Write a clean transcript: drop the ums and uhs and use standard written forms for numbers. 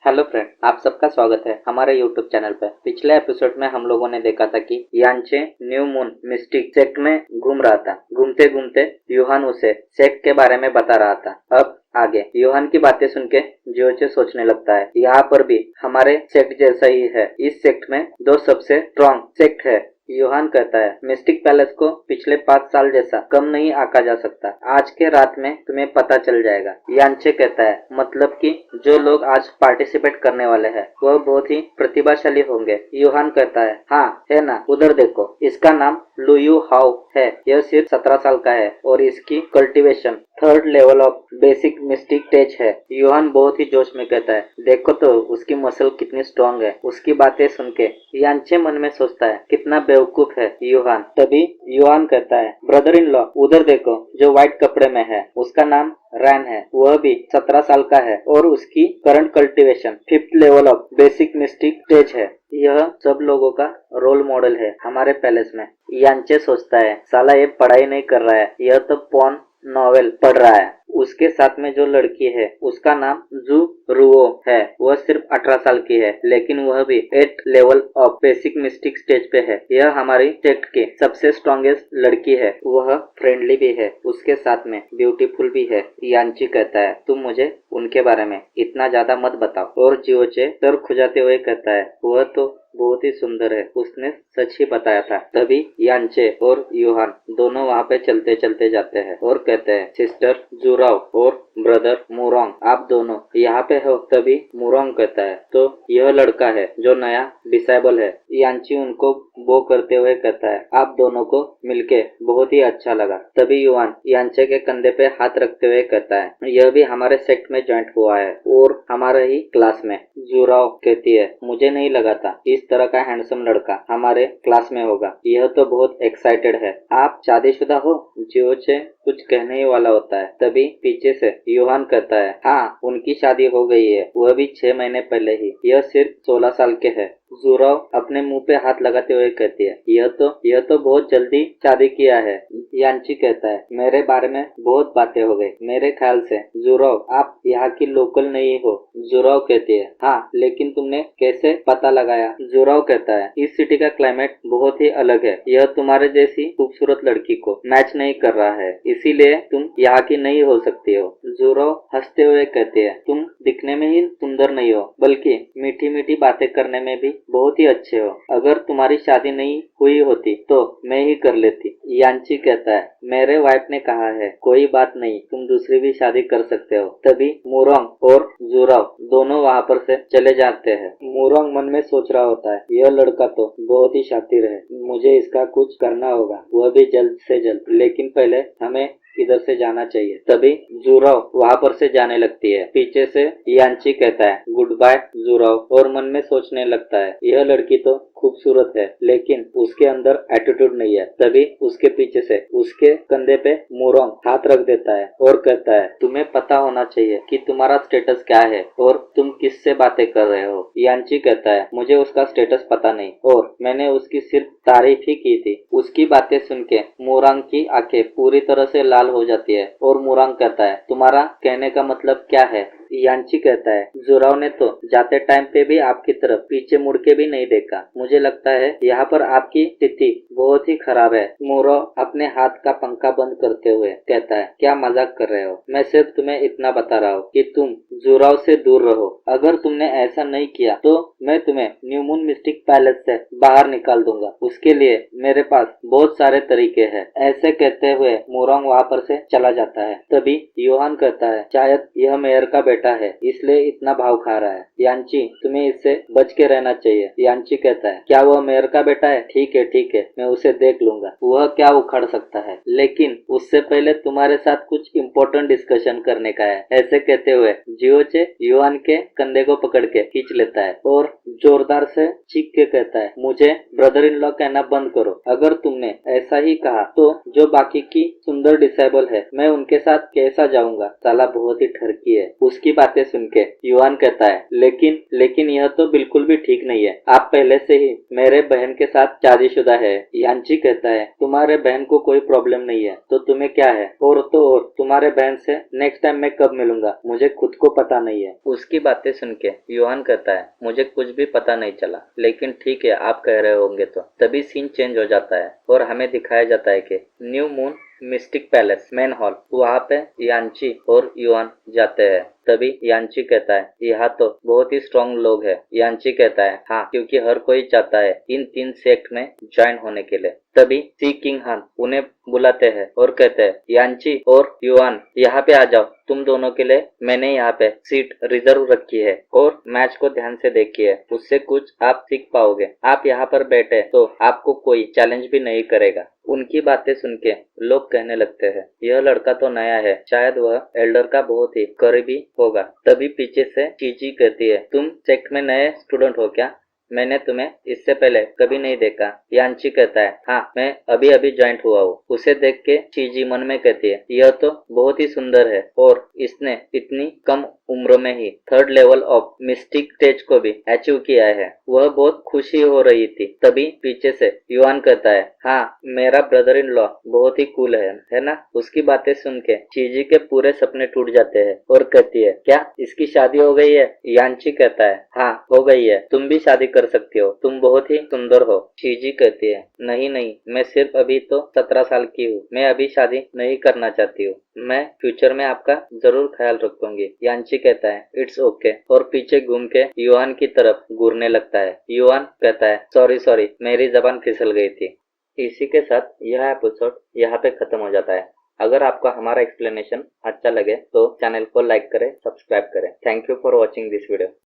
Hello friend, आप सबका स्वागत है हमारे यूट्यूब चैनल पे। पिछले एपिसोड में हम लोगों ने देखा था कि यांचे न्यू मून मिस्टिक सेक्ट में घूम रहा था। घूमते घूमते यूहान उसे सेक्ट के बारे में बता रहा था। अब आगे यूहान की बातें सुन के जियोचे सोचने लगता है, यहाँ पर भी हमारे सेक्ट जैसा ही है। इस सेक्ट में दो सबसे स्ट्रॉन्ग सेक्ट है। यूहान कहता है, मिस्टिक पैलेस को पिछले 5 साल जैसा कम नहीं आंका जा सकता। आज के रात में तुम्हें पता चल जाएगा। यांचे कहता है, मतलब कि जो लोग आज पार्टिसिपेट करने वाले हैं वह बहुत ही प्रतिभाशाली होंगे। यूहान कहता है, हाँ है ना, उधर देखो, इसका नाम लुयू हाउ है। यह सिर्फ 17 साल का है और इसकी cultivation 3rd level of basic mistake stage है। यूहान बहुत ही जोश में कहता है, देखो तो उसकी मसल कितनी स्ट्रांग है। उसकी बातें सुन के यांचे मन में सोचता है, कितना बेवकूफ है यूहान। तभी यूहान कहता है, ब्रदर इन लॉ, उधर देखो, जो व्हाइट कपड़े में है उसका नाम रैन है। वह भी 17 साल का है और उसकी current cultivation 5th level of basic mistake stage है। यह सब लोगों का रोल मॉडल है हमारे पैलेस में। यांचे सोचता है, साला ये पढ़ाई नहीं कर रहा है, यह तो पॉन नॉवेल पढ़ रहा है। उसके साथ में जो लड़की है उसका नाम जू रुओ है। वह सिर्फ 18 साल की है, लेकिन वह भी 8th level of basic mistake stage पे है। यह हमारी सेक्ट की सबसे स्ट्रॉन्गेस्ट लड़की है। वह फ्रेंडली भी है, उसके साथ में ब्यूटीफुल भी है। यांची कहता है, तुम मुझे उनके बारे में इतना ज्यादा मत बताओ। और जियोचे सर खुजाते हुए कहता है, वह तो बहुत ही सुंदर है, उसने सच ही बताया था। तभी यांचे और यूहान दोनों वहाँ पे चलते चलते जाते हैं और कहते हैं, सिस्टर जुराव और ब्रदर मुरोंग, आप दोनों यहाँ पे हो। तभी मुरोंग कहता है, तो यह लड़का है जो नया डिसेबल है। यांची उनको बो करते हुए कहता है, आप दोनों को मिलके बहुत ही अच्छा लगा। तभी युवान यांचे के कंधे पे हाथ रखते हुए कहता है, यह भी हमारे सेक्ट में ज्वाइंट हुआ है और हमारे ही क्लास में। जुराव कहती है, मुझे नहीं लगा था इस तरह का हैंडसम लड़का हमारे क्लास में होगा। यह तो बहुत एक्साइटेड है। आप शादीशुदा हो? जियोचे कुछ कहने ही वाला होता है। तभी पीछे से यूहान कहता है, हाँ उनकी शादी हो गई है, वह भी 6 महीने पहले ही। यह सिर्फ 16 साल के है। जुराव अपने मुंह पे हाथ लगाते हुए कहती है, यह तो बहुत जल्दी शादी किया है। यांची कहता है, मेरे बारे में बहुत बातें हो गई। मेरे ख्याल से जुराव आप यहाँ की लोकल नहीं हो। जुराव कहती है, हाँ लेकिन तुमने कैसे पता लगाया? जुराव कहता है, इस सिटी का क्लाइमेट बहुत ही अलग है। यह तुम्हारे जैसी खूबसूरत लड़की को मैच नहीं कर रहा है, इसीलिए तुम यहाँ की नहीं हो सकती हो। जुराव हंसते हुए कहते हैं, तुम दिखने में ही सुंदर नहीं हो, बल्कि मीठी मीठी बातें करने में भी बहुत ही अच्छे हो। अगर तुम्हारी शादी नहीं हुई होती तो मैं ही कर लेती। यांची कहता है, मेरे वाइफ ने कहा है, कोई बात नहीं, तुम दूसरी भी शादी कर सकते हो। तभी मुरोंग और जुराव दोनों वहाँ पर से चले जाते हैं। मुरोंग मन में सोच रहा होता है, यह लड़का तो बहुत ही शातिर है, मुझे इसका कुछ करना होगा, वह भी जल्द से जल्द। लेकिन पहले हमें इधर से जाना चाहिए। तभी जुराव वहाँ पर से जाने लगती है। पीछे से यांची कहता है, गुड बाय जुराव, और मन में सोचने लगता है, यह लड़की तो खूबसूरत है लेकिन उसके अंदर एटीट्यूड नहीं है। तभी उसके पीछे से उसके कंधे पे मुरोंग हाथ रख देता है और कहता है, तुम्हें पता होना चाहिए कि तुम्हारा स्टेटस क्या है और तुम किससे बातें कर रहे हो। यांची कहता है, मुझे उसका स्टेटस पता नहीं और मैंने उसकी सिर्फ तारीफ ही की थी। उसकी बातें सुन के मुरोंग की आंखें पूरी तरह से लाल हो जाती है और मुरोंग कहता है, तुम्हारा कहने का मतलब क्या है? यांची कहता है, जुराव ने तो जाते टाइम पे भी आपकी तरफ पीछे मुड़ के भी नहीं देखा। मुझे लगता है यहाँ पर आपकी स्थिति बहुत ही खराब है। मुरोंग अपने हाथ का पंखा बंद करते हुए कहता है, क्या मजाक कर रहे हो? मैं सिर्फ तुम्हें इतना बता रहा हूँ कि तुम जुराव से दूर रहो। अगर तुमने ऐसा नहीं किया तो मैं तुम्हें न्यू मून मिस्टिक पैलेस से बाहर निकाल दूंगा। उसके लिए मेरे पास बहुत सारे तरीके हैं। ऐसे कहते हुए मुरोंग वहाँ पर से चला जाता है। तभी यूहान कहता है, शायद यह मेयर का बेटा है इसलिए इतना भाव खा रहा है। यांची, तुम्हें इससे बच के रहना चाहिए। यांची कहता है, क्या वह मेयर का बेटा है? ठीक है, मैं उसे देख लूंगा, वह क्या उखड़ सकता है, लेकिन उससे पहले तुम्हारे साथ कुछ इम्पोर्टेंट डिस्कशन करने का है। ऐसे कहते हुए जियोचे यूहान के कंधे को पकड़ के खींच लेता है और जोरदार से चीख के कहता है, मुझे ब्रदर इन लॉ कहना बंद करो। अगर तुमने ऐसा ही कहा तो जो बाकी की सुंदर डिसेबल है मैं उनके साथ कैसा जाऊंगा? साला बहुत ही ठरकी है। उसकी उसकी बातें सुन के युआन कहता है, लेकिन यह तो बिल्कुल भी ठीक नहीं है। आप पहले से ही मेरे बहन के साथ शादीशुदा है। यांची कहता है, तुम्हारे बहन को कोई प्रॉब्लम नहीं है तो तुम्हें क्या है, और तो और तुम्हारे बहन से नेक्स्ट टाइम मैं कब मिलूंगा मुझे खुद को पता नहीं है। उसकी बातें सुन के युआन कहता है, मुझे कुछ भी पता नहीं चला, लेकिन ठीक है आप कह रहे होंगे तो। तभी सीन चेंज हो जाता है और हमें दिखाया जाता है कि new moon mistake palace main hall, वहाँ पे यांची और युआन जाते हैं। तभी यांची कहता है, यहाँ तो बहुत ही स्ट्रॉन्ग लोग हैं। यांची कहता है, हाँ, क्योंकि हर कोई चाहता है इन 3 सेक्ट में ज्वाइन होने के लिए। तभी सी किंग हान उन्हें बुलाते हैं और कहते हैं, यांची और युआन यहाँ पे आ जाओ, तुम दोनों के लिए मैंने यहाँ पे सीट रिजर्व रखी है और मैच को ध्यान से देखिए, उससे कुछ आप सीख पाओगे। आप यहाँ पर बैठे तो आपको कोई चैलेंज भी नहीं करेगा। उनकी बातें सुन के लोग कहने लगते हैं, यह लड़का तो नया है, शायद वह एल्डर का बहुत ही करीबी होगा। तभी पीछे से चीची कहती है, तुम सेक्ट में नए स्टूडेंट हो क्या? मैंने तुम्हें इससे पहले कभी नहीं देखा। यांची कहता है, हाँ, मैं अभी अभी ज्वाइंट हुआ हूँ। उसे देख के चीजी मन में कहती है, यह तो बहुत ही सुंदर है और इसने इतनी कम उम्र में ही 3rd level of mistake stage को भी अचीव किया है। वह बहुत खुशी हो रही थी। तभी पीछे से युआन कहता है, हाँ, मेरा ब्रदर इन लॉ बहुत ही कूल है ना? उसकी बातें सुन के चीजी के पूरे सपने टूट जाते हैं और कहती है, क्या इसकी शादी हो गई है? यांची कहता है, हाँ, हो गई है, तुम भी शादी कर सकती हो, तुम बहुत ही सुंदर हो। चीजी कहती है, नहीं, मैं सिर्फ अभी तो 17 साल की हूँ, मैं अभी शादी नहीं करना चाहती हूँ, मैं फ्यूचर में आपका जरूर ख्याल रखूंगी। यांची कहता है, इट्स ओके, और पीछे घूम के युआन की तरफ घूरने लगता है। युआन कहता है, सॉरी, मेरी जबान फिसल गई थी। इसी के साथ यह एपिसोड यहाँ पे खत्म हो जाता है। अगर आपको हमारा एक्सप्लेनेशन अच्छा लगे तो चैनल को लाइक करें, सब्सक्राइब करें। Thank you for watching this video.